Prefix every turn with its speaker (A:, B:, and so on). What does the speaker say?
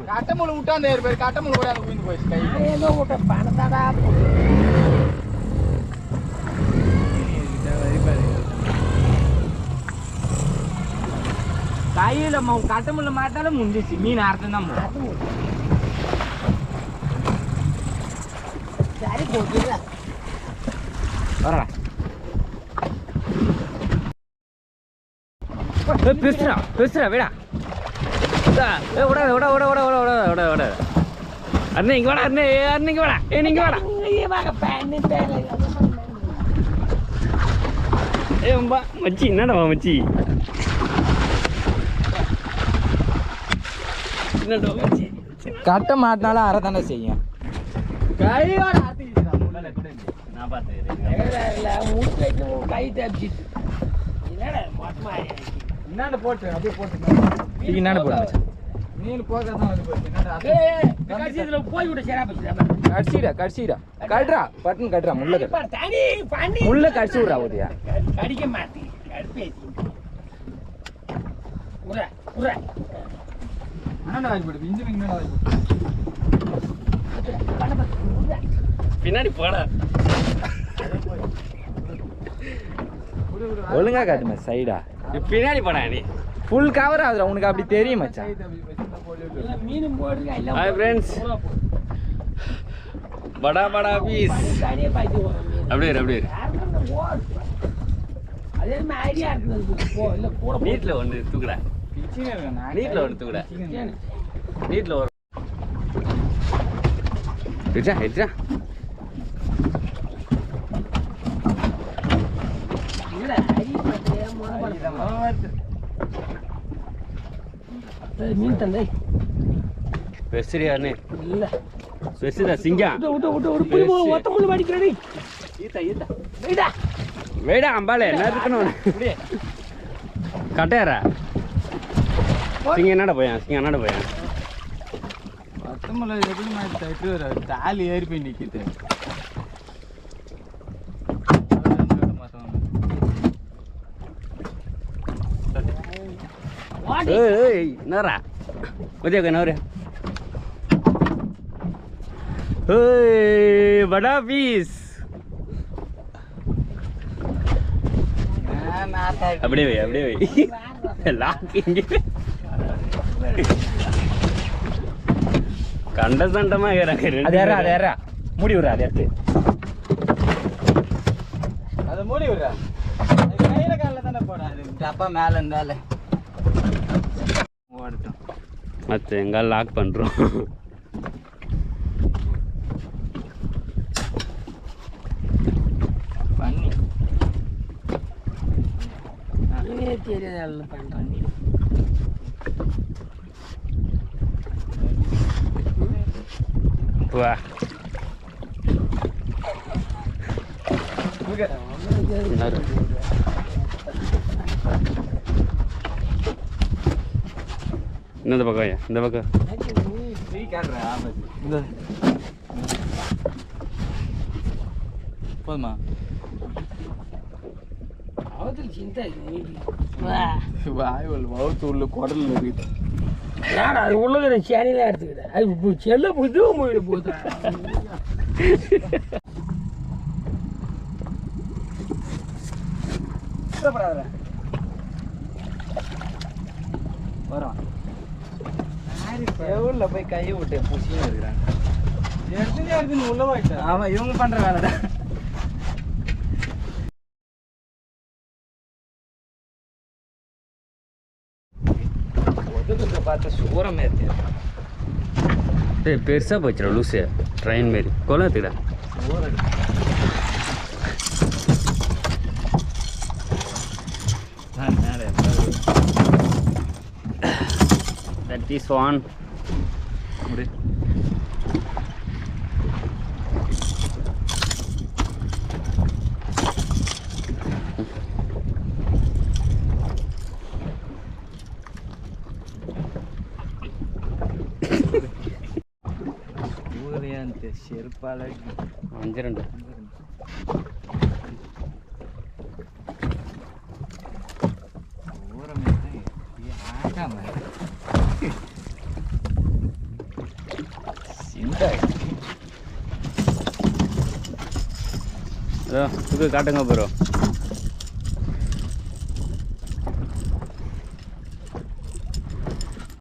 A: கட்டமுள்ள விட்டா அந்த பேர் கட்டமுள்ள கூட அந்த குவிந்து போயிடுச்சு கை ஏதோ விட்ட பணத்தாடா கையில கட்டமுள்ள மாட்டாலும் முந்திச்சு மீன் அர்த்தம் தான் சரி போட்டுடா வரடா பேசுறா பேசுறா விடா அண்ணே இங்க வாடா அண்ணே அன்னைக்கு வாடா நீங்க வாடா மச்சி என்னடா மச்சி கட்ட மாட்டினாலும் அரை தானே செய்யும் கை தப்பிச்சிட்டு என்னென்ன போட்டு அப்படியே போட்டு என்னென்ன போட்டு மீன் போகாதான் வந்து கடிச்சிடா கடிச்சிடா கட்டுறா பட்டன் கட்டுறா முள்ள கட்டு முள்ள கடிச்சு விட்றா ஓதியா கடிக்க மாட்டேன் பின்னாடி போட ஒழுங்கா காட்டுமா சைடா பின்னாடி போடா நீ ஃபுல் கவர் ஆகுதுடா உனக்கு அப்படி தெரியும் மச்சான் ஹாய் ஃப்ரெண்ட்ஸ் படா படா பீஸ் அப்படியே நீட்டில் ஒன்று தூக்குடா நீட்டில் ஒன்று தூக்குடா நீட்டில் ஒரு ஹெட்ரா ஹெட்ரா மீன் தந்தை பெருசரியானே இல்ல பெருசுடா சிங்கா ஒத்த முள்ளு மாடிக்கிறடி ஈதா வேடா அம்பாலே என்ன இருக்கணும் கட்டையாரா சிங்க என்னடா போயா ஒத்த முள்ள எப்படி மாதிரி தட்டு வர தாலி ஏறி போய் நிக்கிது என்னரா உதய நவரு बड़ा पीस அப்படியே கண்ட சண்டமா அதேரா மூடி விடுறா அதை எடுத்து அதை மூடி விடுறா கையில காலில் தானே போடாது அப்பா மேலே இருந்தாலே ஓடட்டும் மற்ற எங்கால் லாக் பண்ணுறோம் பண்ணி தெரியாது பண்ணுறேன் வா இந்த பக்கம் இந்த பக்கம் போதுமா உள்ள குடல் இருக்கு அது உள்ள சேனையில எடுத்துக்கிட்டேன் அது செல்ல புது போயிட்டு போகுது வரோம் எவ்வளோ போய் கை விட்டேன் பூசியும் இருக்கிறாங்க எடுத்துன்னு உள்ள போயிட்டேன் ஆமாம் இவங்க பண்ணுற வேலை தான் ஒதுக்குறத பார்த்து சூரமே இருக்கு பெருசாக போச்சுடா லூஸு ட்ரெயின் மாரி கொலை எடுத்துக்கிடா that is one முடி ಊರಿಯಂತೆ ಶೇರ್ಪಾಳ 52 இது காட்டுங்க ப்ரோ.